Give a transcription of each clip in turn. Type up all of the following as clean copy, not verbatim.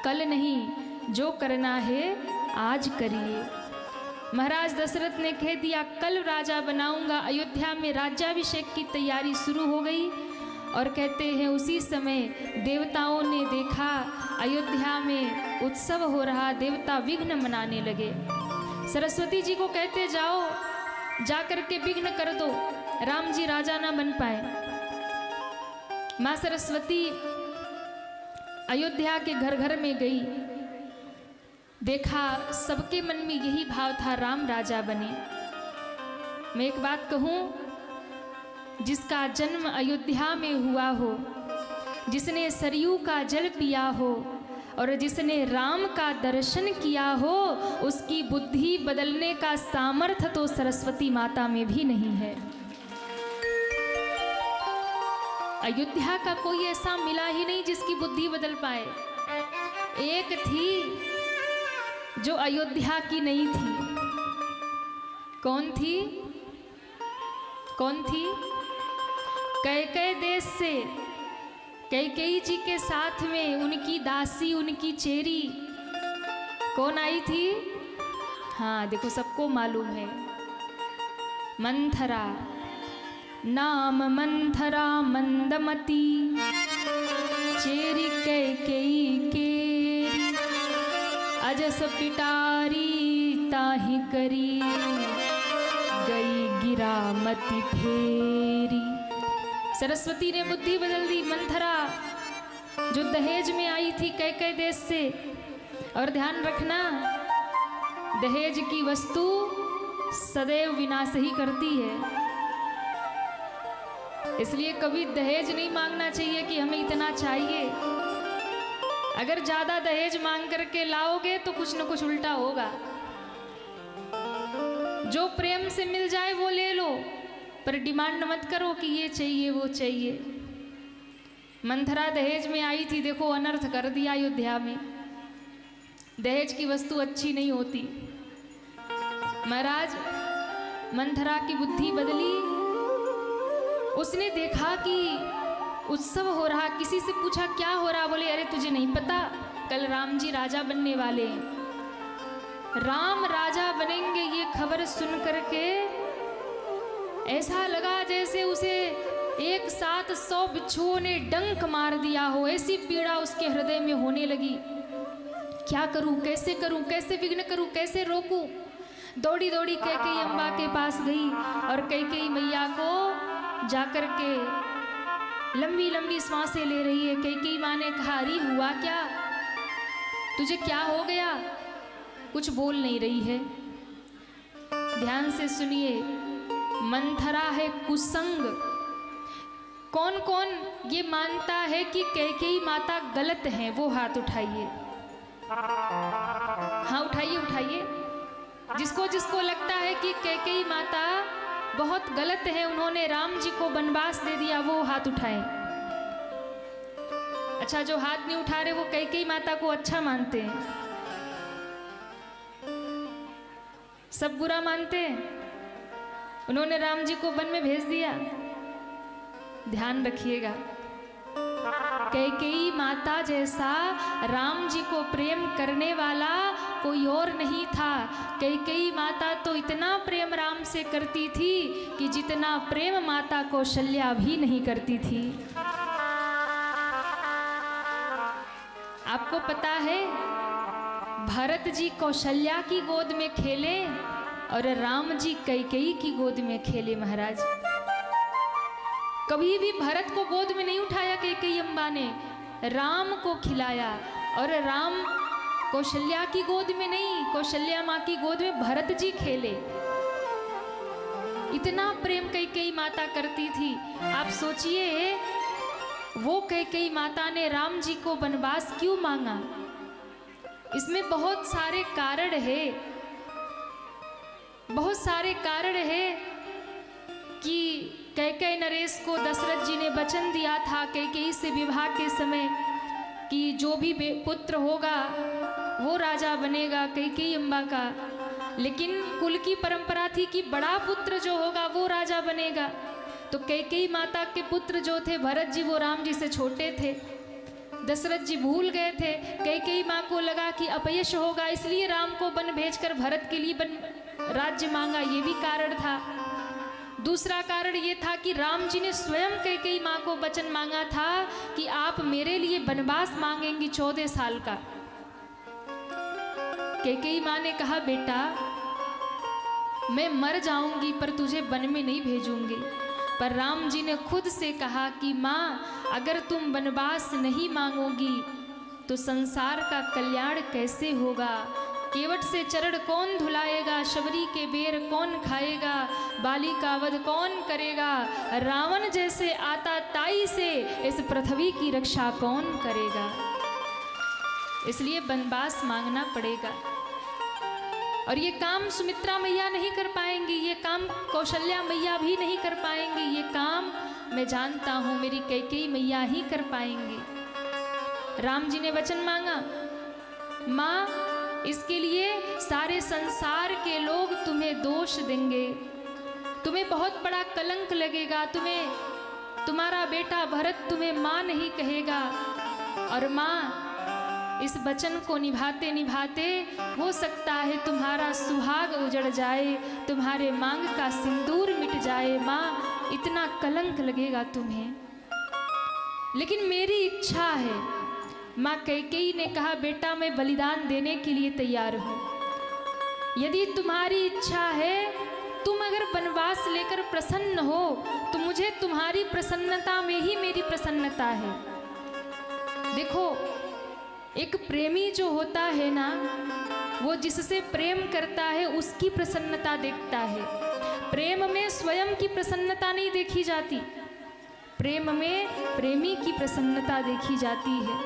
कल नहीं, जो करना है आज करिए। महाराज दशरथ ने कह दिया कल राजा बनाऊंगा। अयोध्या में राज्याभिषेक की तैयारी शुरू हो गई और कहते हैं उसी समय देवताओं ने देखा अयोध्या में उत्सव हो रहा, देवता विघ्न मनाने लगे। सरस्वती जी को कहते जाओ, जाकर के विघ्न कर दो, राम जी राजा ना बन पाए। माँ सरस्वती अयोध्या के घर घर में गई, देखा सबके मन में यही भाव था राम राजा बने। मैं एक बात कहूँ, जिसका जन्म अयोध्या में हुआ हो, जिसने सरयू का जल पिया हो और जिसने राम का दर्शन किया हो, उसकी बुद्धि बदलने का सामर्थ्य तो सरस्वती माता में भी नहीं है। अयोध्या का कोई ऐसा मिला ही नहीं जिसकी बुद्धि बदल पाए। एक थी जो अयोध्या की नहीं थी। कौन थी? कौन थी? कैकेयी देश से कैकेयी जी के साथ में उनकी दासी, उनकी चेरी कौन आई थी? हाँ देखो, सबको मालूम है, मंथरा। नाम मंथरा मंदमती, चेरी कैकेयी केरी, अजस पिटारी ताहि करी, गई गिरामती फेरी। सरस्वती ने बुद्धि बदल दी। मंथरा जो दहेज में आई थी कैकेयी देश से, और ध्यान रखना दहेज की वस्तु सदैव विनाश ही करती है, इसलिए कभी दहेज नहीं मांगना चाहिए कि हमें इतना चाहिए। अगर ज्यादा दहेज मांग करके लाओगे तो कुछ न कुछ उल्टा होगा। जो प्रेम से मिल जाए वो ले लो, पर डिमांड मत करो कि ये चाहिए वो चाहिए। मंथरा दहेज में आई थी, देखो अनर्थ कर दिया अयोध्या में। दहेज की वस्तु अच्छी नहीं होती। महाराज मंथरा की बुद्धि बदली। उसने देखा कि उत्सव हो रहा, किसी से पूछा क्या हो रहा, बोले अरे तुझे नहीं पता, कल राम जी राजा बनने वाले हैं। राम राजा बनेंगे ये खबर सुन करके ऐसा लगा जैसे उसे एक साथ 100 बिच्छुओं ने डंक मार दिया हो। ऐसी पीड़ा उसके हृदय में होने लगी। क्या करूं, कैसे करूं, कैसे विघ्न करूं, कैसे रोकूं। दौड़ी दौड़ी कैकेयी अम्बा के पास गई और कैकेयी मैया को जाकर के लंबी लंबी सांसें ले रही है। कैकेयी माँ ने कहा अरे हुआ क्या, तुझे क्या हो गया? कुछ बोल नहीं रही है। ध्यान से सुनिए, मंथरा है कुसंग। कौन कौन ये मानता है कि कैकेयी माता गलत है, वो हाथ उठाइए। हाँ उठाइए उठाइए। जिसको जिसको लगता है कि कैकेयी माता बहुत गलत है, उन्होंने राम जी को वनवास दे दिया, वो हाथ उठाएं। अच्छा, जो हाथ नहीं उठा रहे वो कैकेयी माता को अच्छा मानते हैं, सब बुरा मानते हैं। उन्होंने राम जी को वन में भेज दिया। ध्यान रखिएगा, कैकेयी माता जैसा राम जी को प्रेम करने वाला कोई और नहीं था। कैकेयी माता तो इतना प्रेम राम से करती थी कि जितना प्रेम माता कौशल्या भी नहीं करती थी। आपको पता है, भरत जी कौशल्या की गोद में खेले और राम जी कैकेयी की गोद में खेले। महाराज कभी भी भरत को गोद में नहीं उठाया कैकेयी अम्बा ने, राम को खिलाया। और राम कौशल्या की गोद में नहीं, कौशल्या माँ की गोद में भरत जी खेले। इतना प्रेम कैकेयी माता करती थी। आप सोचिए, वो कैकेयी माता ने राम जी को वनवास क्यों मांगा? इसमें बहुत सारे कारण है, बहुत सारे कारण है कि कैकेयी नरेश को दशरथ जी ने वचन दिया था कैकेयी से विवाह के समय कि जो भी पुत्र होगा वो राजा बनेगा, कैकेयी अम्बा का। लेकिन कुल की परंपरा थी कि बड़ा पुत्र जो होगा वो राजा बनेगा। तो कैकेयी माता के पुत्र जो थे भरत जी, वो राम जी से छोटे थे। दशरथ जी भूल गए थे। कैकेयी माँ को लगा कि अपयश होगा, इसलिए राम को वन भेजकर भरत के लिए राज्य मांगा, ये भी कारण था। दूसरा कारण ये था कि राम जी ने स्वयं कैकेयी माँ को वचन मांगा था कि आप मेरे लिए वनवास मांगेंगी 14 साल का। कैकेयी माँ ने कहा, बेटा मैं मर जाऊंगी पर तुझे वन में नहीं भेजूंगी। पर राम जी ने खुद से कहा कि माँ अगर तुम वनवास नहीं मांगोगी तो संसार का कल्याण कैसे होगा। केवट से चरण कौन धुलाएगा, शबरी के बेर कौन खाएगा, बाली का वध कौन करेगा, रावण जैसे आता ताई से इस पृथ्वी की रक्षा कौन करेगा। इसलिए वनवास मांगना पड़ेगा। और ये काम सुमित्रा मैया नहीं कर पाएंगी, ये काम कौशल्या मैया भी नहीं कर पाएंगी, ये काम मैं जानता हूँ मेरी कैकेयी मैया ही कर पाएंगी। राम जी ने वचन मांगा, माँ इसके लिए सारे संसार के लोग तुम्हें दोष देंगे, तुम्हें बहुत बड़ा कलंक लगेगा, तुम्हारा बेटा भरत तुम्हें माँ नहीं कहेगा। और माँ इस वचन को निभाते निभाते हो सकता है तुम्हारा सुहाग उजड़ जाए, तुम्हारे मांग का सिंदूर मिट जाए, माँ इतना कलंक लगेगा तुम्हें। लेकिन मेरी इच्छा है। माँ कैकेयी ने कहा, बेटा मैं बलिदान देने के लिए तैयार हूँ। यदि तुम्हारी इच्छा है, तुम अगर वनवास लेकर प्रसन्न हो तो मुझे तुम्हारी प्रसन्नता में ही मेरी प्रसन्नता है। देखो एक प्रेमी जो होता है ना, वो जिससे प्रेम करता है उसकी प्रसन्नता देखता है। प्रेम में स्वयं की प्रसन्नता नहीं देखी जाती, प्रेम में प्रेमी की प्रसन्नता देखी जाती है।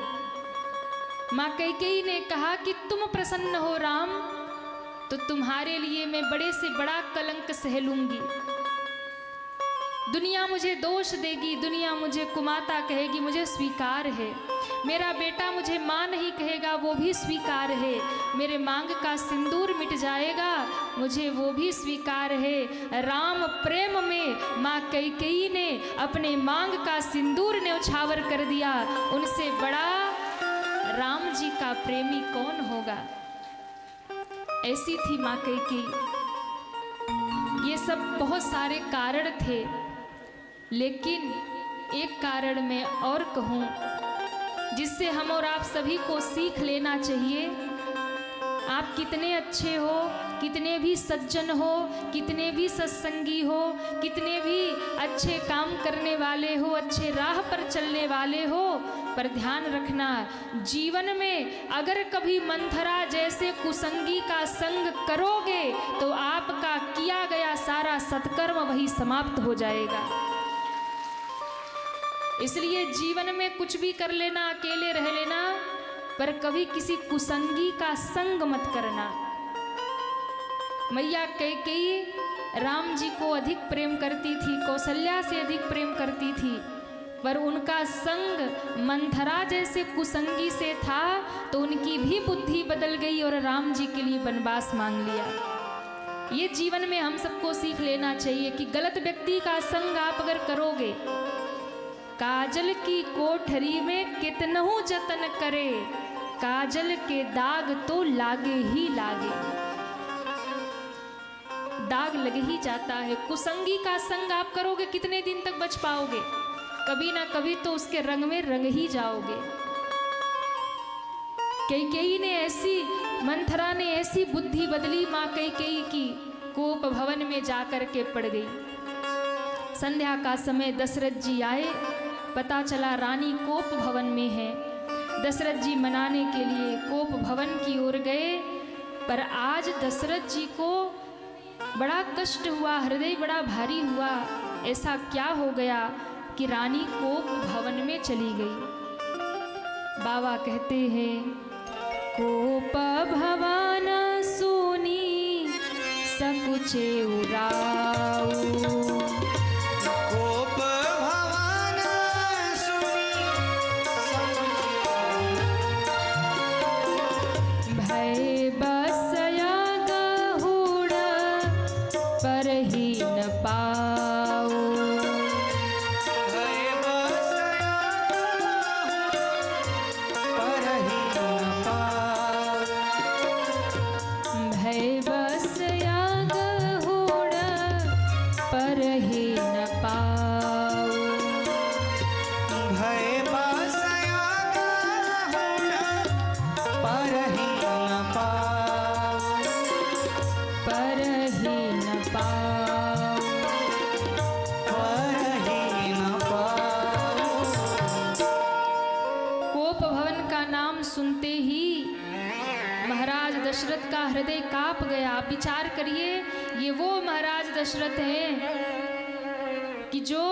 माँ कैकेयी ने कहा कि तुम प्रसन्न हो राम तो तुम्हारे लिए मैं बड़े से बड़ा कलंक सह लूंगी। दुनिया मुझे दोष देगी, दुनिया मुझे कुमाता कहेगी, मुझे स्वीकार है। मेरा बेटा मुझे माँ नहीं कहेगा, वो भी स्वीकार है। मेरे मांग का सिंदूर मिट जाएगा, मुझे वो भी स्वीकार है। राम प्रेम में माँ कैकेयी ने अपने मांग का सिंदूर न्यौछावर कर दिया। उनसे बड़ा राम जी का प्रेमी कौन होगा। ऐसी थी माँ कैकेयी। ये सब बहुत सारे कारण थे, लेकिन एक कारण मैं और कहूँ जिससे हम और आप सभी को सीख लेना चाहिए। आप कितने अच्छे हो, कितने भी सज्जन हो, कितने भी सत्संगी हो, कितने भी अच्छे काम करने वाले हो, अच्छे राह पर चलने वाले हो, पर ध्यान रखना जीवन में अगर कभी मंथरा जैसे कुसंगी का संग करोगे तो आपका किया गया सारा सत्कर्म वही समाप्त हो जाएगा। इसलिए जीवन में कुछ भी कर लेना, अकेले रह लेना, पर कभी किसी कुसंगी का संग मत करना। मैया कैकेयी राम जी को अधिक प्रेम करती थी, कौशल्या से अधिक प्रेम करती थी, पर उनका संग मंथरा जैसे कुसंगी से था तो उनकी भी बुद्धि बदल गई और राम जी के लिए वनवास मांग लिया। ये जीवन में हम सबको सीख लेना चाहिए कि गलत व्यक्ति का संग आप अगर करोगे, काजल की कोठरी में कितनहु जतन करे, काजल के दाग तो लागे ही लागे। दाग लग ही जाता है। कुसंगी का संग आप करोगे, कितने दिन तक बच पाओगे? कभी ना कभी तो उसके रंग में रंग ही जाओगे। कैकेयी ने ऐसी, मंथरा ने ऐसी बुद्धि बदली माँ कैकेयी की, कोप भवन में जाकर के पड़ गई। संध्या का समय दशरथ जी आए, पता चला रानी कोप भवन में है। दशरथ जी मनाने के लिए कोप भवन की ओर गए, पर आज दशरथ जी को बड़ा कष्ट हुआ, हृदय बड़ा भारी हुआ। ऐसा क्या हो गया कि रानी कोप भवन में चली गई। बाबा कहते हैं, कोप भवन सुनी सकुचे उराऊ, सुनते ही महाराज दशरथ का हृदय कांप गया। विचार करिए, ये वो महाराज दशरथ हैं कि जो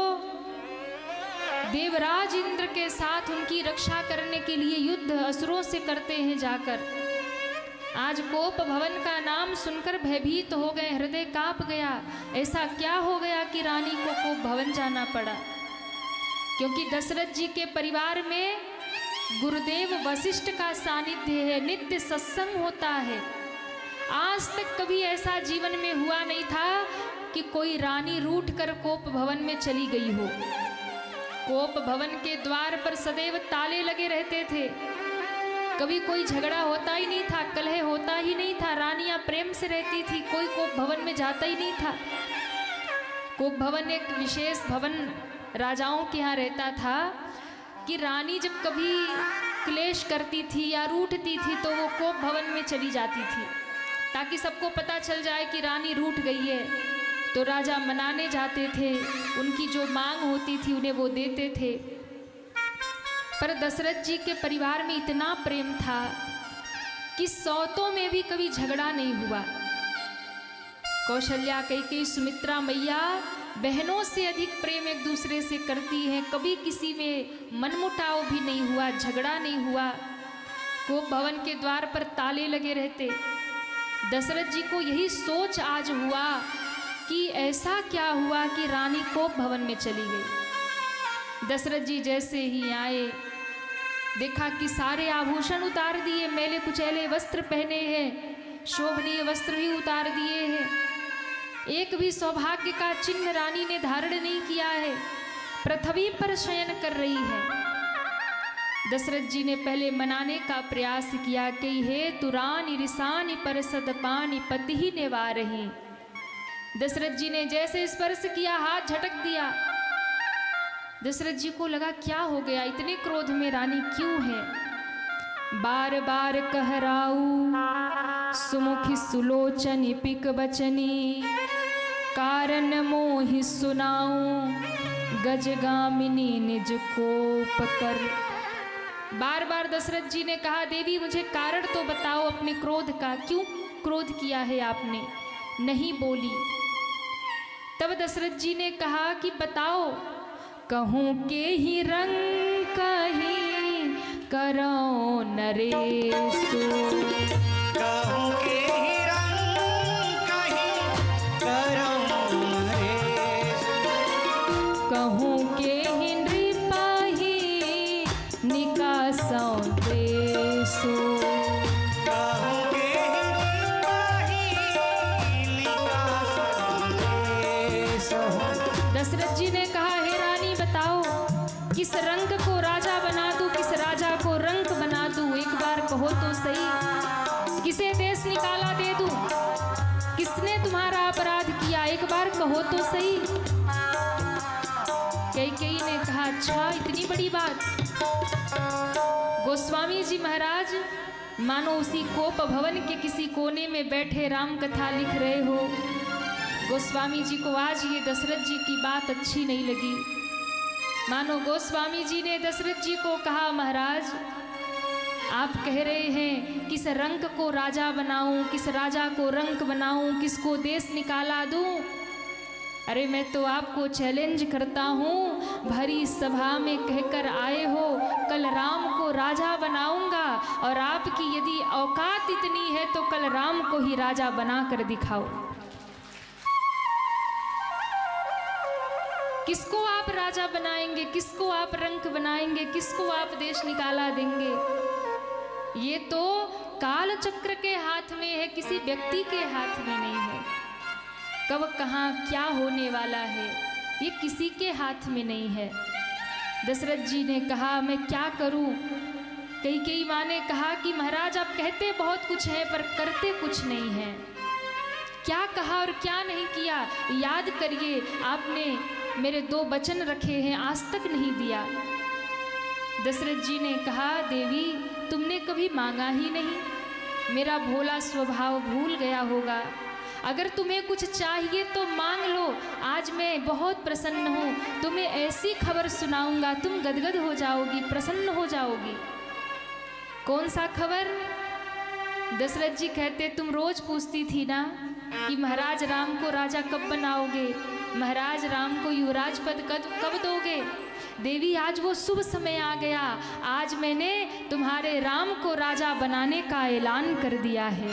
देवराज इंद्र के साथ उनकी रक्षा करने के लिए युद्ध असुरों से करते हैं जाकर। आज कोप भवन का नाम सुनकर भयभीत हो गए, हृदय कांप गया। ऐसा क्या हो गया कि रानी को कोप भवन जाना पड़ा? क्योंकि दशरथ जी के परिवार में गुरुदेव वशिष्ठ का सानिध्य है, नित्य सत्संग होता है। आज तक कभी ऐसा जीवन में हुआ नहीं था कि कोई रानी रूठ कर कोप भवन में चली गई हो। कोप भवन के द्वार पर सदैव ताले लगे रहते थे, कभी कोई झगड़ा होता ही नहीं था, कलह होता ही नहीं था, रानियां प्रेम से रहती थी, कोई कोप भवन में जाता ही नहीं था। कोप भवन एक विशेष भवन राजाओं के यहाँ रहता था कि रानी जब कभी क्लेश करती थी या रूठती थी तो वो कोप भवन में चली जाती थी, ताकि सबको पता चल जाए कि रानी रूठ गई है। तो राजा मनाने जाते थे, उनकी जो मांग होती थी उन्हें वो देते थे। पर दशरथ जी के परिवार में इतना प्रेम था कि सौतों में भी कभी झगड़ा नहीं हुआ। कौशल्या, कैकेयी, सुमित्रा मैया बहनों से अधिक प्रेम एक दूसरे से करती हैं। कभी किसी में मनमुटाव भी नहीं हुआ, झगड़ा नहीं हुआ। कोप भवन के द्वार पर ताले लगे रहते। दशरथ जी को यही सोच आज हुआ कि ऐसा क्या हुआ कि रानी कोप भवन में चली गई। दशरथ जी जैसे ही आए, देखा कि सारे आभूषण उतार दिए, मैले कुचैले वस्त्र पहने हैं, शोभनीय वस्त्र भी उतार दिए हैं। एक भी सौभाग्य का चिन्ह रानी ने धारण नहीं किया है, पृथ्वी पर शयन कर रही है। दशरथ जी ने पहले मनाने का प्रयास किया कि हे तुरानी रिसानी परसद पानी पति ही निवारही। दशरथ जी ने जैसे स्पर्श किया, हाथ झटक दिया। दशरथ जी को लगा क्या हो गया, इतने क्रोध में रानी क्यों है? बार बार कहराऊ सुमुखी सुलोचनी पिक बचनी, कारण मोहि सुनाऊं गजगामिनी निज कोप कर। बार बार दशरथ जी ने कहा, देवी मुझे कारण तो बताओ अपने क्रोध का, क्यों क्रोध किया है आपने? नहीं बोली। तब दशरथ जी ने कहा कि बताओ। कहूँ के ही रंग कहीं करो नरेशु, कहूँ के ही रंग कहीं करो नरेशु, कहूँ के ही नृपाही निकासों देशु, कहूँ के ही निकासों देशु। दशरथ जी ने कहा, हे रानी बताओ किस रंग को राजा बना दूं, किस राजा को रंक बना दूं? एक बार कहो तो सही। किसे देश निकाला दे दूं? किसने तुम्हारा अपराध किया? एक बार कहो तो सही। कैकेयी ने कहा, अच्छा इतनी बड़ी बात। गोस्वामी जी महाराज मानो उसी कोप भवन के किसी कोने में बैठे राम कथा लिख रहे हो। गोस्वामी जी को आज ये दशरथ जी की बात अच्छी नहीं लगी। मानो गोस्वामी जी ने दशरथ जी को कहा, महाराज आप कह रहे हैं किस रंक को राजा बनाऊं, किस राजा को रंक बनाऊं, किसको देश निकाला दूं? अरे मैं तो आपको चैलेंज करता हूं, भरी सभा में कहकर आए हो कल राम को राजा बनाऊंगा, और आपकी यदि औकात इतनी है तो कल राम को ही राजा बना कर दिखाओ। किसको आप राजा बनाएंगे, किसको आप रंक बनाएंगे, किसको आप देश निकाला देंगे? ये तो काल चक्र के हाथ में है, किसी व्यक्ति के हाथ में नहीं है। कब कहाँ क्या होने वाला है ये किसी के हाथ में नहीं है। दशरथ जी ने कहा, मैं क्या करूं? कैकेयी माँ ने कहा कि महाराज आप कहते बहुत कुछ है पर करते कुछ नहीं है। क्या कहा और क्या नहीं किया याद करिए। आपने मेरे 2 वचन रखे हैं, आज तक नहीं दिया। दशरथ जी ने कहा, देवी तुमने कभी मांगा ही नहीं, मेरा भोला स्वभाव भूल गया होगा। अगर तुम्हें कुछ चाहिए तो मांग लो, आज मैं बहुत प्रसन्न हूँ, तुम्हें ऐसी खबर सुनाऊंगा तुम गदगद हो जाओगी, प्रसन्न हो जाओगी। कौन सा खबर? दशरथ जी कहते तुम रोज पूछती थी ना कि महाराज राम को राजा कब बनाओगे, महाराज राम को युवराज पद कब दोगे। देवी आज वो शुभ समय आ गया, आज मैंने तुम्हारे राम को राजा बनाने का ऐलान कर दिया है।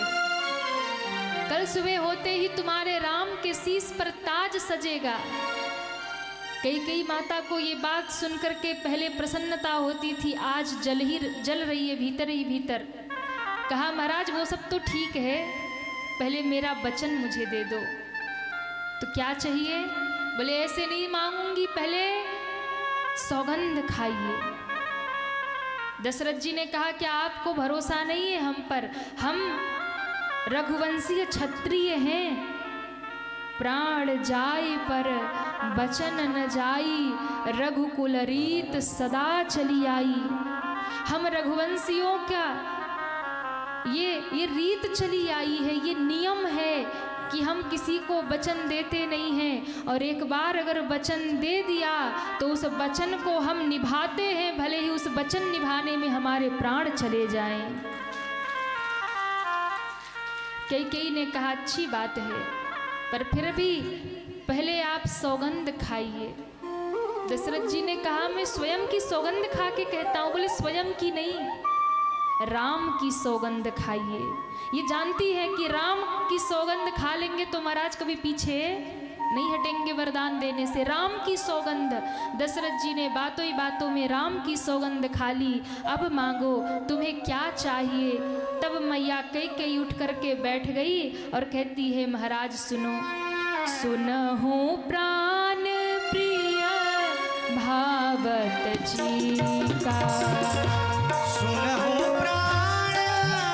कल सुबह होते ही तुम्हारे राम के शीश पर ताज सजेगा। कई माता को ये बात सुनकर के पहले प्रसन्नता होती थी, आज जल रही है भीतर ही भीतर। कहा महाराज वो सब तो ठीक है, पहले मेरा वचन मुझे दे दो। तो क्या चाहिए? बोले ऐसे नहीं मांगूंगी, पहले सौगंध खाइए। दशरथ जी ने कहा क्या आपको भरोसा नहीं है हम पर? हम रघुवंशीय क्षत्रिय हैं, प्राण जाय पर बचन न जाई, रघुकुल रीत सदा चली आई। हम रघुवंशियों का ये रीत चली आई है, ये नियम है कि हम किसी को वचन देते नहीं हैं, और एक बार अगर वचन दे दिया तो उस वचन को हम निभाते हैं, भले ही उस वचन निभाने में हमारे प्राण चले जाएं। कई ने कहा अच्छी बात है, पर फिर भी पहले आप सौगंध खाइए। दशरथ जी ने कहा मैं स्वयं की सौगंध खा के कहता हूँ। बोले स्वयं की नहीं, राम की सौगंध खाइए। ये जानती है कि राम की सौगंध खा लेंगे तो महाराज कभी पीछे नहीं हटेंगे वरदान देने से। राम की सौगंध। दशरथ जी ने बातों ही बातों में राम की सौगंध खा ली। अब मांगो तुम्हें क्या चाहिए। तब मैया कई उठ करके बैठ गई और कहती है महाराज सुनो, सुनहु प्राण प्रिय भावत जी का, सुनहु प्राण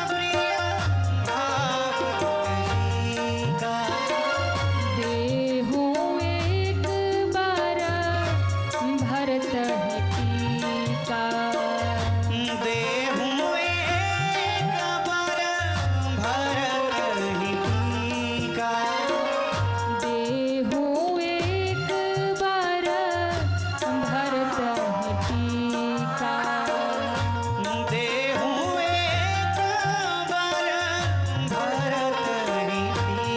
प्रिय भावत जी का, देहु एक बार भरत टीका, देहु एक बार भरत टीका, देहु एक बार भरत टीका, देहु एक बार भरत टीका,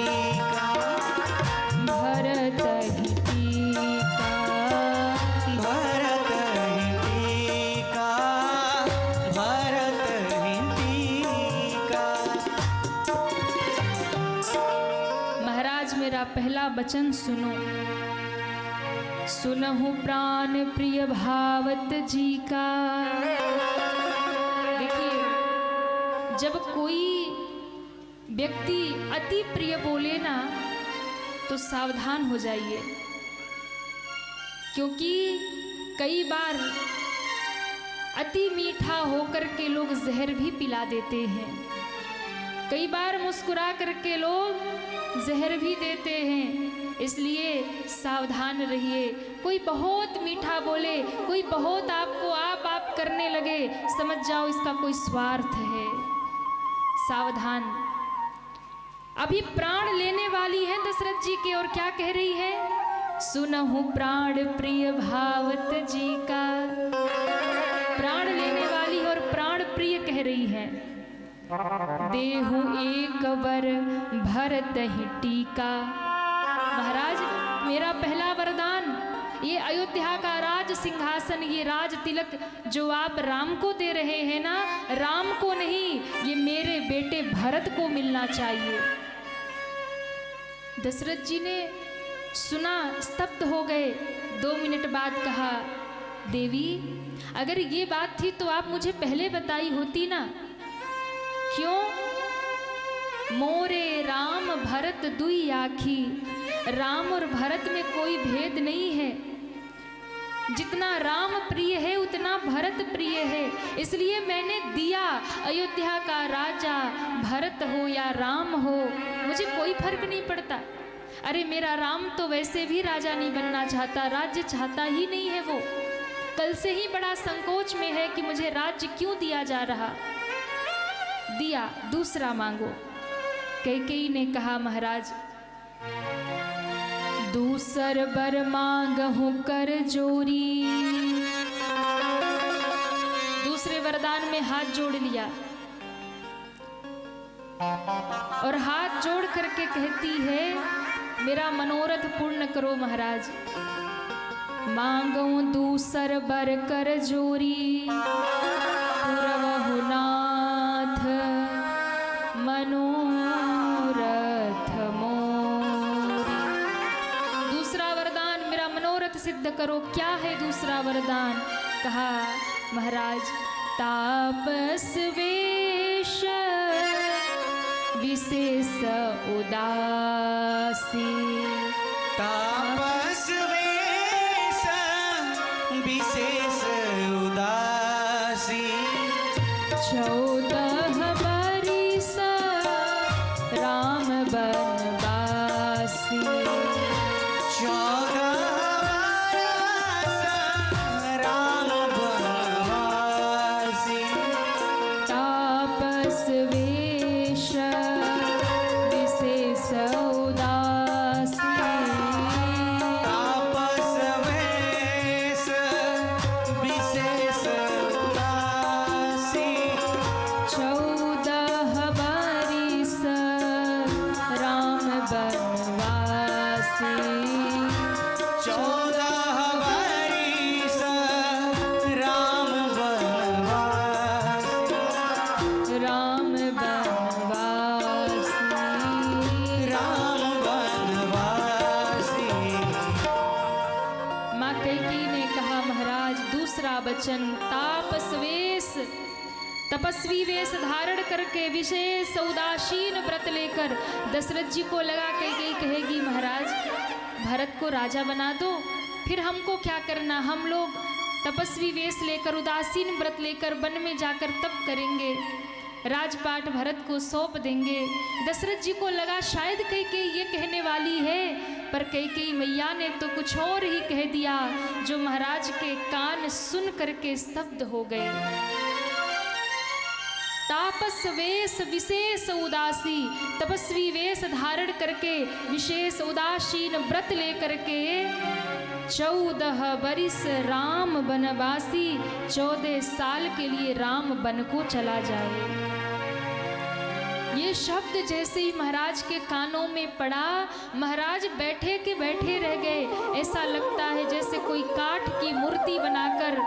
भरत टीका, भरत टीका, भरत टीका। महाराज मेरा पहला वचन सुनो, सुनहु प्राण प्रिय भावत जी का। देखिए जब कोई व्यक्ति अति प्रिय बोले ना तो सावधान हो जाइए, क्योंकि कई बार अति मीठा होकर के लोग जहर भी पिला देते हैं। कई बार मुस्कुरा करके लोग जहर भी देते हैं, इसलिए सावधान रहिए। कोई बहुत मीठा बोले, कोई बहुत आपको आप करने लगे, समझ जाओ इसका कोई स्वार्थ है। सावधान। अभी प्राण लेने वाली है दशरथ जी के, और क्या कह रही है? सुनहु प्राण प्रिय भावत जी का। प्राण लेने वाली और प्राण प्रिय कह रही है। देहु एक बर भरत ही टीका। महाराज मेरा पहला वरदान, ये अयोध्या का राज सिंहासन, ये राज तिलक जो आप राम को दे रहे हैं ना, राम को नहीं, ये मेरे बेटे भरत को मिलना चाहिए। दशरथ जी ने सुना, स्तब्ध हो गए। 2 मिनट बाद कहा, देवी अगर ये बात थी तो आप मुझे पहले बताई होती ना। क्यों? मोरे राम भरत दुई आखी। राम और भरत में कोई भेद नहीं है। जितना राम प्रिय है उतना भरत प्रिय है, इसलिए मैंने दिया। अयोध्या का राजा भरत हो या राम हो, मुझे कोई फर्क नहीं पड़ता। अरे मेरा राम तो वैसे भी राजा नहीं बनना चाहता, राज्य चाहता ही नहीं है। वो कल से ही बड़ा संकोच में है कि मुझे राज्य क्यों दिया जा रहा। दिया, दूसरा मांगो। कैकेयी ने कहा, महाराज दूसर बर मांगहु कर जोरी। दूसरे वरदान में हाथ जोड़ लिया और हाथ जोड़ करके कहती है, मेरा मनोरथ पूर्ण करो महाराज। मांगो दूसर बर कर जोरी, पुरवहु नाथ मनोरथ मोरी। दूसरा वरदान, मेरा मनोरथ सिद्ध करो। क्या है दूसरा वरदान? कहा महाराज, तापस वेश विशेष उदासी। तापस वेश विशेष उदासी। 14 बरिस राम बनवासी। 14 बरस राम बनवासी। तापस वेश विशेष उदासी। तापस वेश विशेष उदासी। 14 बरिस राम बनवासी। 14 बरिस राम बनवासी। राम बनवासी। राम बनवासी। माँ कैकेयी ने कहा महाराज दूसरा वचन, तापस वेश, तपस्वी वेश धारण करके विशेष उदासीन व्रत लेकर दशरथ जी को लगा। कैकेयी कहेगी महाराज भरत को राजा बना दो, फिर हमको क्या करना, हम लोग तपस्वी वेश लेकर उदासीन व्रत लेकर वन में जाकर तप करेंगे, राजपाट भरत को सौंप देंगे। दशरथ जी को लगा शायद कैकेयी ये कहने वाली है, पर कैकेयी मैया ने तो कुछ और ही कह दिया जो महाराज के कान सुन करके स्तब्ध हो गए। तापस वेश विशेष उदासी, तपस्वी वेश धारण करके विशेष उदासीन व्रत लेकर के 14 बरिस राम बनवासी, 14 साल के लिए राम बन को चला जाए। ये शब्द जैसे ही महाराज के कानों में पड़ा, महाराज बैठे के बैठे रह गए। ऐसा लगता है जैसे कोई काठ की मूर्ति बनाकर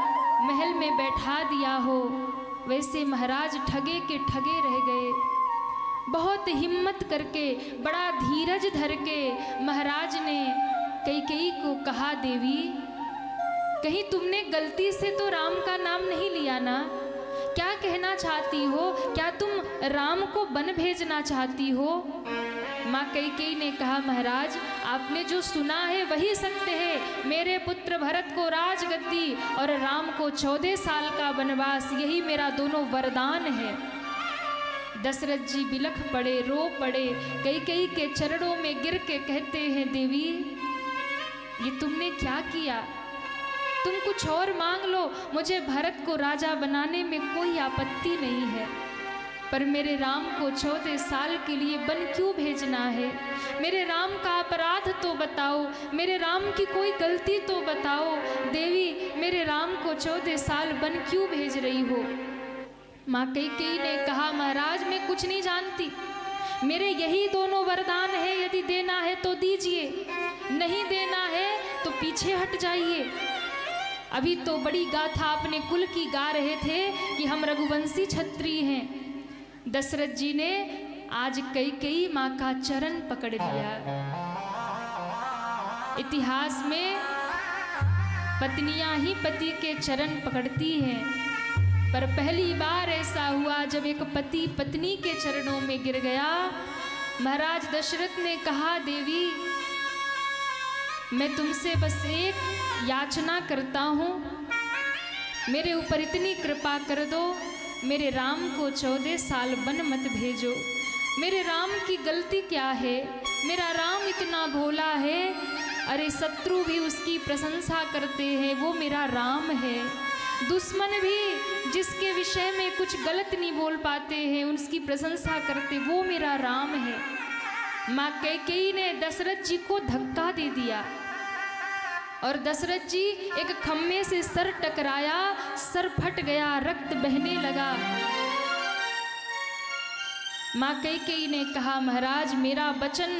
महल में बैठा दिया हो, वैसे महाराज ठगे के ठगे रह गए। बहुत हिम्मत करके, बड़ा धीरज धर के महाराज ने कैकेयी को कहा, देवी कहीं तुमने गलती से तो राम का नाम नहीं लिया ना? क्या कहना चाहती हो? क्या तुम राम को वन भेजना चाहती हो? माँ कैकेयी ने कहा महाराज आपने जो सुना है वही सत्य है। मेरे पुत्र भरत को राजगद्दी और राम को 14 साल का वनवास, यही मेरा दोनों वरदान है। दशरथ जी बिलख पड़े, रो पड़े, कैकेयी के चरणों में गिर के कहते हैं, देवी ये तुमने क्या किया? तुम कुछ और मांग लो, मुझे भरत को राजा बनाने में कोई आपत्ति नहीं है, पर मेरे राम को 14 साल के लिए वन क्यों भेजना है? मेरे राम का अपराध तो बताओ, मेरे राम की कोई गलती तो बताओ। देवी मेरे राम को 14 साल वन क्यों भेज रही हो? माँ कैकेयी ने कहा महाराज मैं कुछ नहीं जानती, मेरे यही दोनों वरदान है, यदि देना है तो दीजिए, नहीं देना है तो पीछे हट जाइए। अभी तो बड़ी गाथा अपने कुल की गा रहे थे कि हम रघुवंशी क्षत्रिय हैं। दशरथ जी ने आज कैकेयी माँ का चरण पकड़ लिया। इतिहास में पत्नियां ही पति के चरण पकड़ती हैं, पर पहली बार ऐसा हुआ जब एक पति पत्नी के चरणों में गिर गया। महाराज दशरथ ने कहा देवी मैं तुमसे बस एक याचना करता हूँ, मेरे ऊपर इतनी कृपा कर दो, मेरे राम को 14 साल वन मत भेजो। मेरे राम की गलती क्या है? मेरा राम इतना भोला है, अरे शत्रु भी उसकी प्रशंसा करते हैं, वो मेरा राम है। दुश्मन भी जिसके विषय में कुछ गलत नहीं बोल पाते हैं, उसकी प्रशंसा करते, वो मेरा राम है। माँ कैकेयी ने दशरथ जी को धक्का दे दिया। और दशरथ जी एक खम्भे से सर टकराया, सर फट गया, रक्त बहने लगा। माँ कैकेयी ने कहा, महाराज मेरा वचन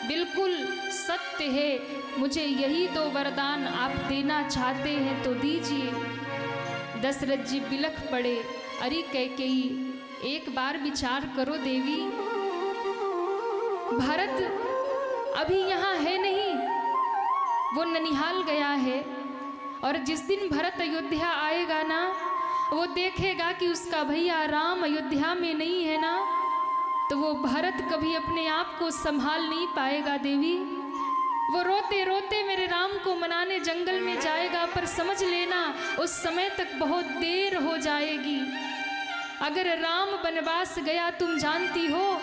बिल्कुल सत्य है, मुझे यही तो वरदान आप देना चाहते हैं तो दीजिए। दशरथ जी बिलख पड़े। अरे कैकेयी, एक बार विचार करो देवी, भरत अभी यहाँ है नहीं, वो ननिहाल गया है। और जिस दिन भरत अयोध्या आएगा ना, वो देखेगा कि उसका भैया राम अयोध्या में नहीं है ना, तो वो भरत कभी अपने आप को संभाल नहीं पाएगा देवी। वो रोते रोते मेरे राम को मनाने जंगल में जाएगा, पर समझ लेना उस समय तक बहुत देर हो जाएगी। अगर राम वनवास गया, तुम जानती हो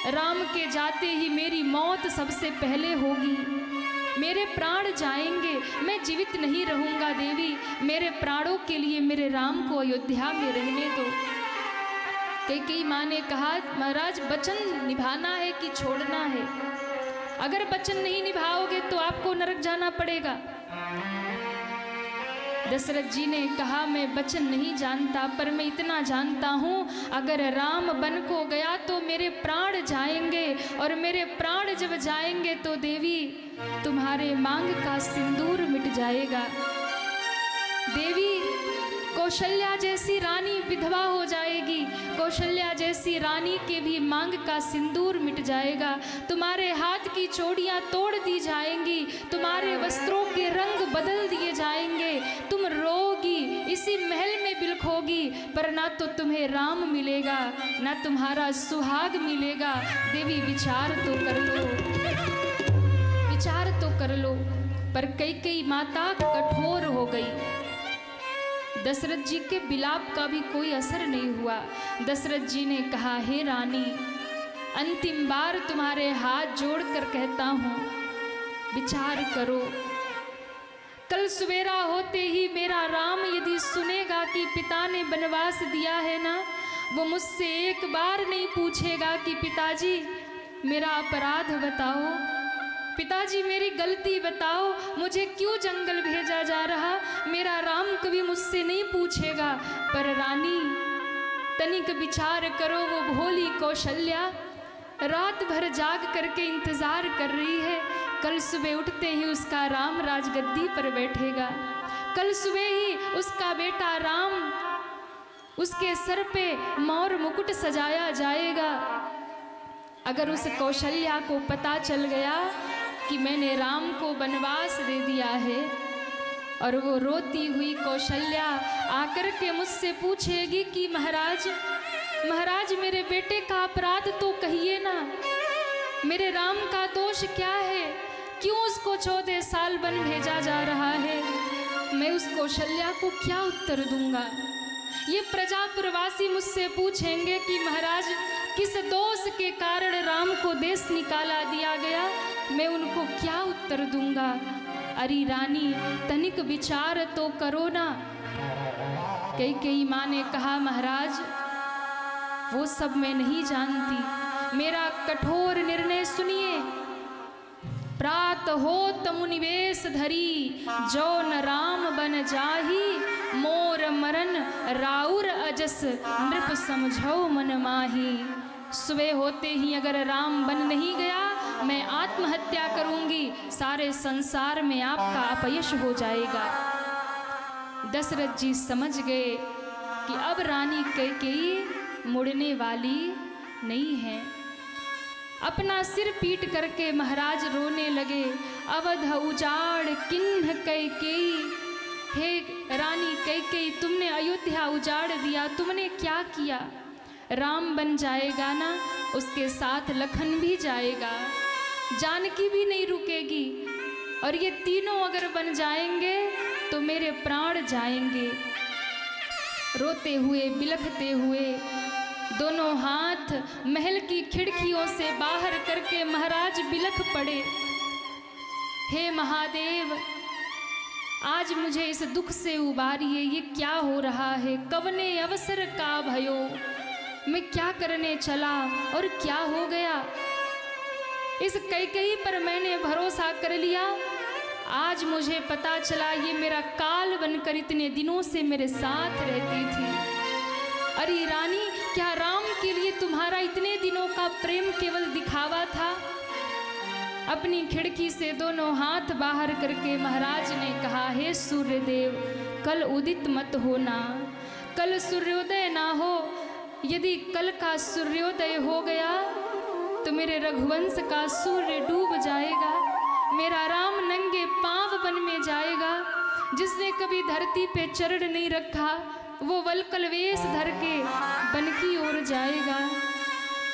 राम के जाते ही मेरी मौत सबसे पहले होगी, मेरे प्राण जाएंगे, मैं जीवित नहीं रहूंगा देवी। मेरे प्राणों के लिए मेरे राम को अयोध्या में रहने दो। कैकेयी माँ ने कहा, महाराज वचन निभाना है कि छोड़ना है? अगर वचन नहीं निभाओगे तो आपको नरक जाना पड़ेगा। दशरथ जी ने कहा, मैं वचन नहीं जानता, पर मैं इतना जानता हूँ, अगर राम वन को गया तो मेरे प्राण जाएंगे, और मेरे प्राण जब जाएंगे तो देवी तुम्हारे मांग का सिंदूर मिट जाएगा। देवी कौशल्या जैसी रानी विधवा हो जाएगी, कौशल्या जैसी रानी के भी मांग का सिंदूर मिट जाएगा। तुम्हारे हाथ की चूड़ियां तोड़ दी जाएंगी, तुम्हारे वस्त्रों के रंग बदल दिए जाएंगे, तुम रोगी, इसी महल में बिलखोगी, पर ना तो तुम्हें राम मिलेगा, ना तुम्हारा सुहाग मिलेगा। देवी विचार तो कर लो, विचार तो कर लो। पर कैकेयी माता कठोर हो गई। दशरथ जी के बिलाप का भी कोई असर नहीं हुआ। दशरथ जी ने कहा, हे रानी, अंतिम बार तुम्हारे हाथ जोड़कर कहता हूँ, विचार करो। कल सवेरा होते ही मेरा राम यदि सुनेगा कि पिता ने वनवास दिया है ना, वो मुझसे एक बार नहीं पूछेगा कि पिताजी मेरा अपराध बताओ, पिताजी मेरी गलती बताओ, मुझे क्यों जंगल भेजा जा रहा। मेरा राम कभी मुझसे नहीं पूछेगा। पर रानी तनिक विचार करो, वो भोली कौशल्या रात भर जाग करके इंतजार कर रही है। कल सुबह उठते ही उसका राम राजगद्दी पर बैठेगा, कल सुबह ही उसका बेटा राम, उसके सर पे मौर मुकुट सजाया जाएगा। अगर उस कौशल्या को पता चल गया कि मैंने राम को वनवास दे दिया है, और वो रोती हुई कौशल्या आकर के मुझसे पूछेगी कि महाराज, महाराज मेरे बेटे का अपराध तो कहिए ना, मेरे राम का दोष क्या है, क्यों उसको 14 साल वन भेजा जा रहा है, मैं उस कौशल्या को क्या उत्तर दूंगा। ये प्रजापुरवासी मुझसे पूछेंगे कि महाराज किस दोष के कारण राम को देश निकाला दिया गया, मैं उनको क्या उत्तर दूंगा। अरे रानी तनिक विचार तो करो ना। कैकेयी माँ ने कहा, महाराज वो सब मैं नहीं जानती, मेरा कठोर निर्णय सुनिए। प्रात हो तमु निवेश धरी, जो न राम बन जाही, मोर मरन राउर अजस, नृप समझो मन माही। सुबह होते ही अगर राम बन नहीं गया, मैं आत्महत्या करूंगी, सारे संसार में आपका अपयश हो जाएगा। दशरथ जी समझ गए कि अब रानी कैकेयी मुड़ने वाली नहीं है। अपना सिर पीट करके महाराज रोने लगे। अवध उजाड़ किन्ह कैकेयी, हे रानी कैकेयी, तुमने अयोध्या उजाड़ दिया, तुमने क्या किया। राम बन जाएगा ना, उसके साथ लखन भी जाएगा, जानकी भी नहीं रुकेगी, और ये तीनों अगर बन जाएंगे तो मेरे प्राण जाएंगे। रोते हुए बिलखते हुए दोनों हाथ महल की खिड़कियों से बाहर करके महाराज बिलख पड़े। हे महादेव, आज मुझे इस दुख से उबारिए, ये क्या हो रहा है, कवने अवसर का भयो, मैं क्या करने चला और क्या हो गया। इस कैकेयी पर मैंने भरोसा कर लिया, आज मुझे पता चला ये मेरा काल बनकर इतने दिनों से मेरे साथ रहती थी। अरे रानी, क्या राम के लिए तुम्हारा इतने दिनों का प्रेम केवल दिखावा था? अपनी खिड़की से दोनों हाथ बाहर करके महाराज ने कहा, हे सूर्यदेव, कल उदित मत होना, कल सूर्योदय ना हो। यदि कल का सूर्योदय हो गया तो मेरे रघुवंश का सूर्य डूब जाएगा, मेरा राम नंगे पांव वन में जाएगा। जिसने कभी धरती पे चरण नहीं रखा वो वलकल वेश धर के वन की ओर जाएगा।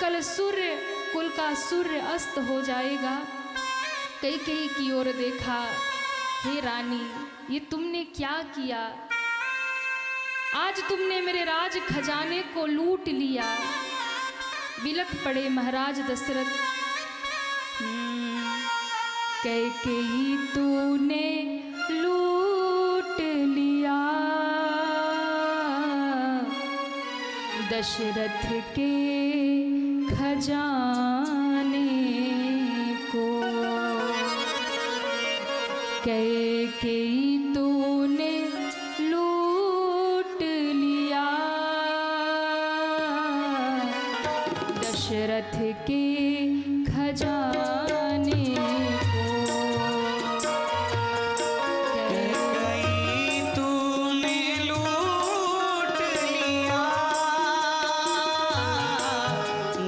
कल सूर्य कुल का सूर्य अस्त हो जाएगा। कैकेयी की ओर देखा, हे रानी, ये तुमने क्या किया? आज तुमने मेरे राज खजाने को लूट लिया। बिलख पड़े महाराज दशरथ। कैकेयी तूने लूट लिया दशरथ के खजाने को। कैकेयी तूने लूट लिया दशरथ के खजाने को। कैकेयी तूने लूट लिया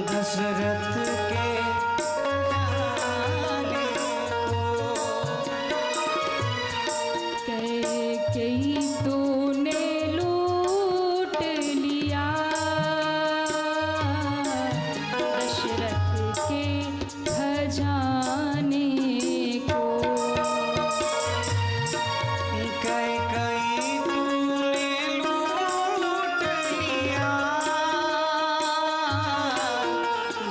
दशरथ के खजाने को। कैकेयी तूने लूट लिया दशरथ के खजाने को। कैकेयी तूने लूट लिया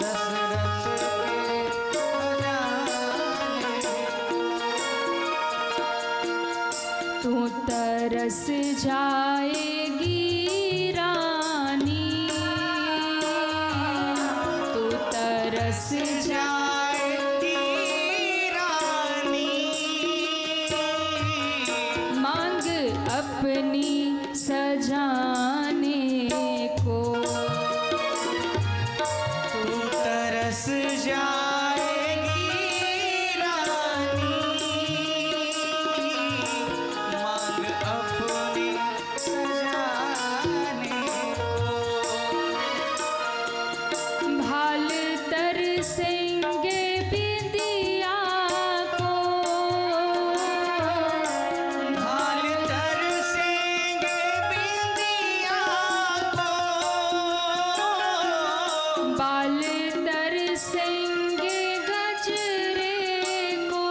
दशरथ के खजाने को। तू तरस जाएगी रानी, तू तरस जाएगी रानी मांग अपनी सजाने को। तू तरस जाएगी रानी मांग अपनी सजाने को। भाल तरसेंगे बिंदिया को, भाल तरसेंगे बिंदिया को। बाल तरसेंगे गजरे को,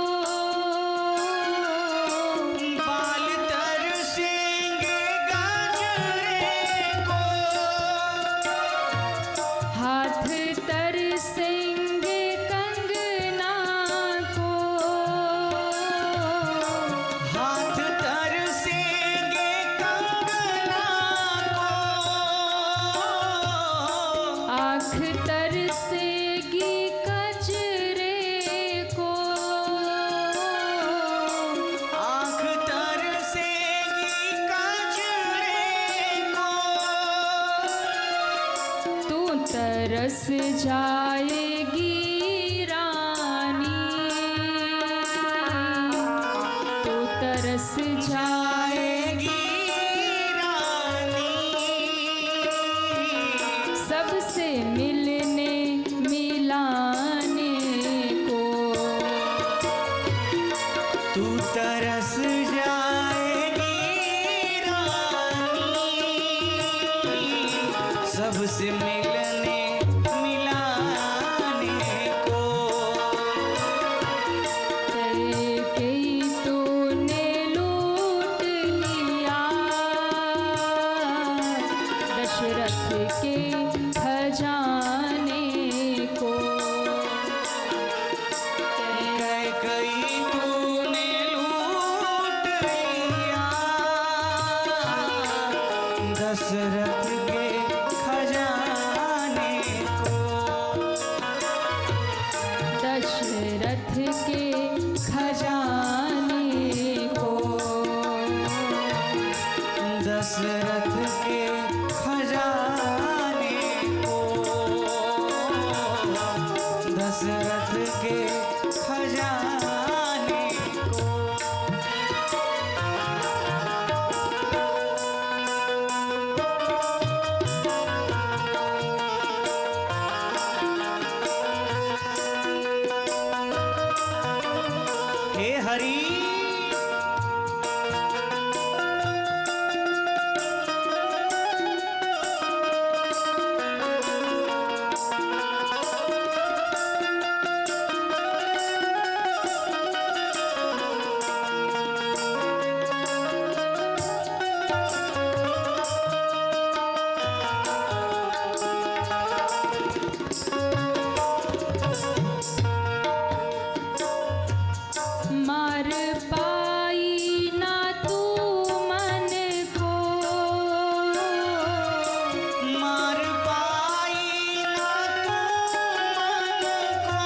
बाल तरसेंगे गजरे को। हाथ तरसेंगे कंगना को, हाथ तरसेंगे कंगना को। आँख तरसेगी कजरे को, आँख तरसेगी कजरे को। तू तरस जाएगी रानी, तू तरस जाएगी रानी सबसे मिलने मिलाने को। तू तरस जाएगी रानी सबसे मिलने मिलाने को। कैकेयी तूने लूट लिया दशरथ के खजाने हरी मार पाई ना तू मन को, मार पाई ना तू मन को,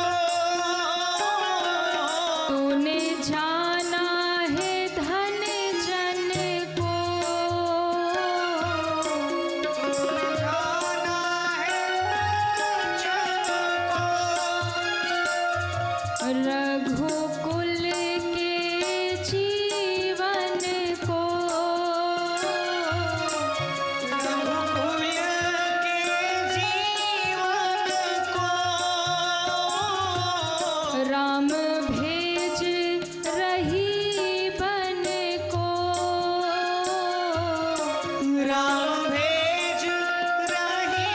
तूने जाना है धन जन को, जाना है जन को, रघुकुल के जीवन को, रघुकुल के जीवन को, राम भेज रही बन को, राम भेज रही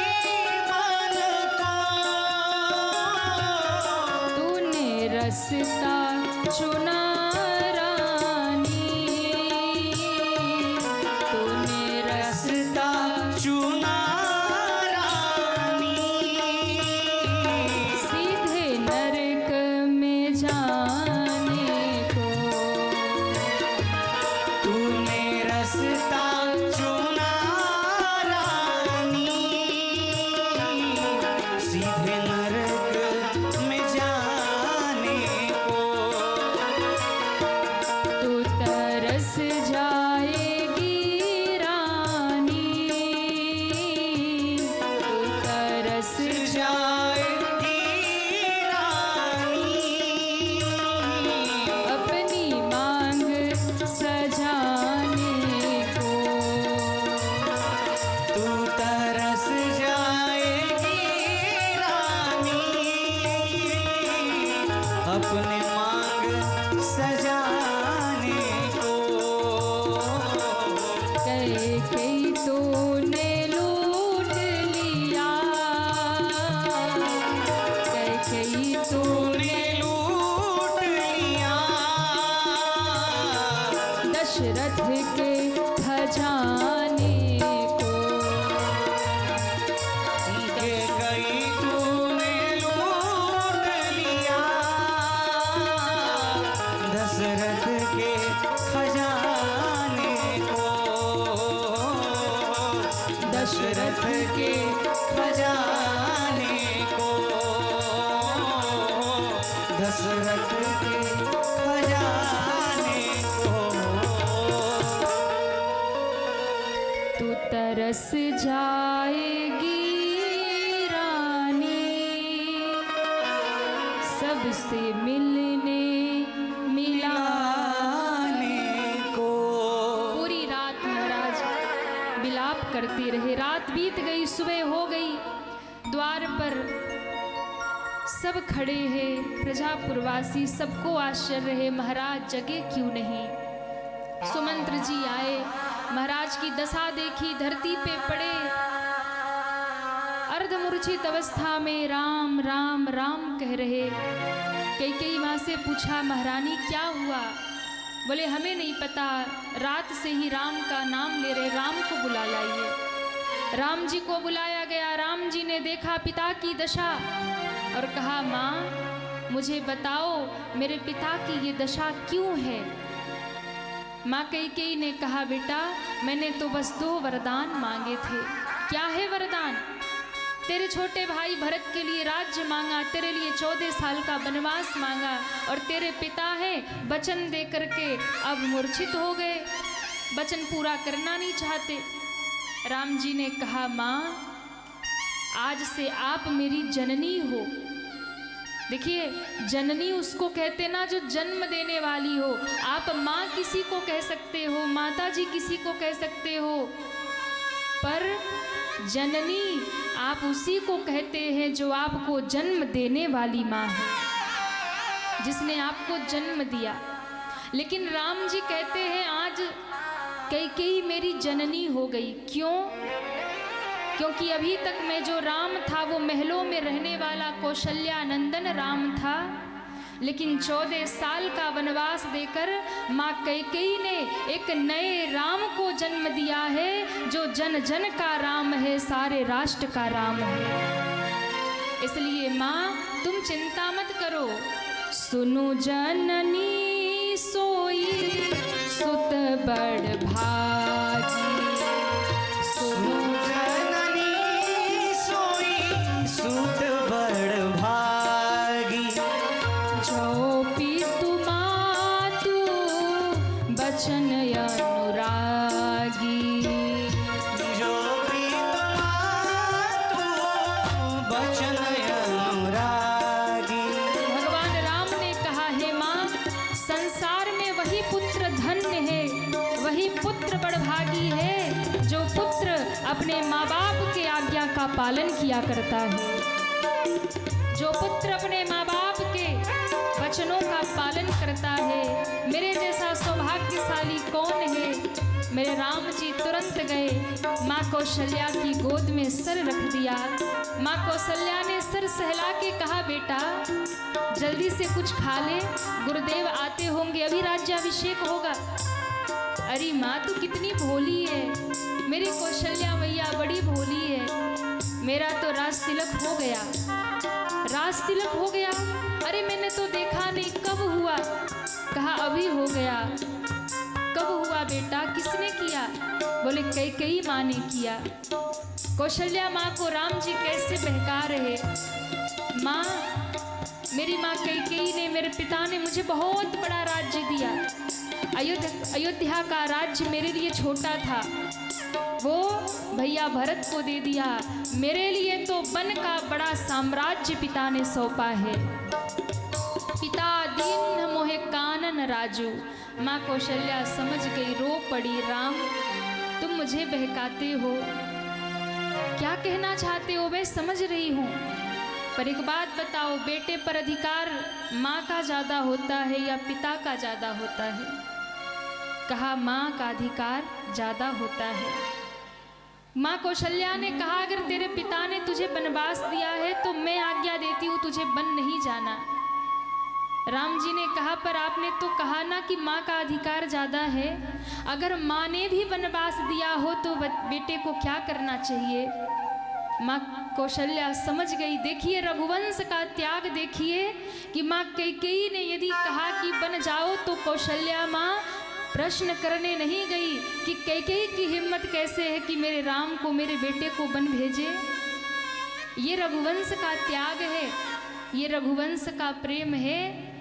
मन को, तूने रास्ता चुना रानी, तूने रास्ता चुना रानी, सीधे नरक में जाने को, तूने रास्ता चुना रानी, सीधे नरक में जाने को, तू तरस जाएगी रानी, तू तरस जाएगी रानी, अपनी मांग सजाने को, तू तरस जाएगी रानी, अपने मांग सजाने को, कैकेयी तूने लूट लिया, कैकेयी तूने तूने लूट लिया, दशरथ के खजाने को, के गई तूने लूट लिया, दशरथ के खजाने को, दशरथ के खजाने को, दशरथ के खजाने को, तू तरस जाएगी रानी, सबसे मिलने मिलाने को। पूरी रात महाराज विलाप करते रहे। रात बीत गई, सुबह हो गई। द्वार पर सब खड़े हैं, प्रजापुरवासी, सबको आश्चर्य है, महाराज जगे क्यों नहीं। सुमंत्र जी आए, महाराज की दशा देखी, धरती पे पड़े, अर्धमूर्छित अवस्था में राम राम राम कह रहे। कैकेयी माँ से पूछा, महारानी क्या हुआ? बोले हमें नहीं पता, रात से ही राम का नाम ले रहे, राम को बुला लाइए। राम जी को बुलाया गया। राम जी ने देखा पिता की दशा और कहा, माँ मुझे बताओ मेरे पिता की ये दशा क्यों है। माँ कैकेयी ने कहा, बेटा मैंने तो बस 2 वरदान मांगे थे। क्या है वरदान? तेरे छोटे भाई भरत के लिए राज्य मांगा, तेरे लिए 14 साल का वनवास मांगा, और तेरे पिता हैं वचन दे करके अब मूर्छित हो गए, वचन पूरा करना नहीं चाहते। राम जी ने कहा, माँ आज से आप मेरी जननी हो। देखिए, जननी उसको कहते ना जो जन्म देने वाली हो। आप माँ किसी को कह सकते हो, माता जी किसी को कह सकते हो, पर जननी आप उसी को कहते हैं जो आपको जन्म देने वाली माँ है, जिसने आपको जन्म दिया। लेकिन राम जी कहते हैं आज कैकेयी मेरी जननी हो गई। क्यों? क्योंकि अभी तक में जो राम था वो महलों में रहने वाला कौशल्या नंदन राम था, लेकिन 14 साल का वनवास देकर माँ कैकेयी ने एक नए राम को जन्म दिया है, जो जन जन का राम है, सारे राष्ट्र का राम है। इसलिए माँ तुम चिंता मत करो। सुनु जननी सोई सुत बड़ भागी, सुनु जननी सोई सुत बड़ भागी, जो पितु मातु बचन अनुरागी, जो प्रीतमा तू बचन अनुरागी। भगवान राम ने कहा है माँ, संसार में वही पुत्र धन्य है, वही पुत्र बड़भागी है जो पुत्र अपने माँ बाप के आज्ञा का पालन किया करता है, जो पुत्र अपने माँ बाप के वचनों का पालन करता है। मेरे जैसा सौभाग्यशाली कौन है? मेरे राम जी तुरंत गए, माँ कौशल्या की गोद में सर रख दिया। माँ कौशल्या ने सर सहला के कहा, बेटा जल्दी से कुछ खा ले, गुरुदेव आते होंगे, अभी राज्याभिषेक होगा। अरे माँ तू कितनी भोली है, मेरी कौशल्या मैया बड़ी भोली है। मेरा तो राज तिलक हो गया, राज तिलक हो गया। अरे मैंने तो देखा नहीं, कब हुआ? कहा अभी हो गया। कब हुआ बेटा, किसने किया? बोले कैकेयी माँ ने किया। कौशल्या माँ को राम जी कैसे बहका रहे। माँ, मेरी माँ कैकेयी ने, मेरे पिता ने मुझे बहुत बड़ा राज्य दिया। अयोध्या का राज्य मेरे लिए छोटा था, वो भैया भरत को दे दिया। मेरे लिए तो वन का बड़ा साम्राज्य पिता ने सौंपा है। पिता दीन मोहे कानन राजू। माँ कौशल्या समझ गई, रो पड़ी। राम तुम मुझे बहकाते हो, क्या कहना चाहते हो? मैं समझ रही हूँ, पर एक बात बताओ, बेटे पर अधिकार माँ का ज़्यादा होता है या पिता का ज़्यादा होता है? कहा माँ का अधिकार ज़्यादा होता है। माँ कौशल्या ने कहा, अगर तेरे पिता ने तुझे वनवास दिया है तो मैं आज्ञा देती हूँ तुझे वन नहीं जाना। राम जी ने कहा, पर आपने तो कहा ना कि माँ का अधिकार ज़्यादा है। अगर माँ ने भी वनवास दिया हो तो बेटे को क्या करना चाहिए? माँ कौशल्या समझ गई। देखिए रघुवंश का त्याग देखिए कि माँ कैकेयी ने यदि कहा कि बन जाओ तो कौशल्या माँ प्रश्न करने नहीं गई कि कैकेयी की हिम्मत कैसे है कि मेरे राम को, मेरे बेटे को वन भेजे। ये रघुवंश का त्याग है, ये रघुवंश का प्रेम है।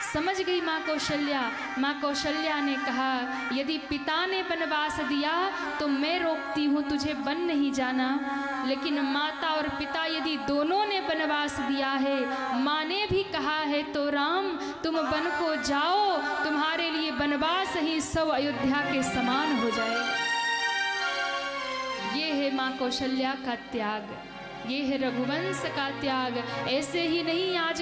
समझ गई माँ कौशल्या। माँ कौशल्या ने कहा, यदि पिता ने वनवास दिया तो मैं रोकती हूँ, तुझे वन नहीं जाना। लेकिन माता और पिता यदि दोनों ने वनवास दिया है, माँ ने भी कहा है, तो राम तुम वन को जाओ, तुम्हारे लिए वनवास ही सब अयोध्या के समान हो जाए। ये है माँ कौशल्या का त्याग, ये है रघुवंश का त्याग। ऐसे ही नहीं आज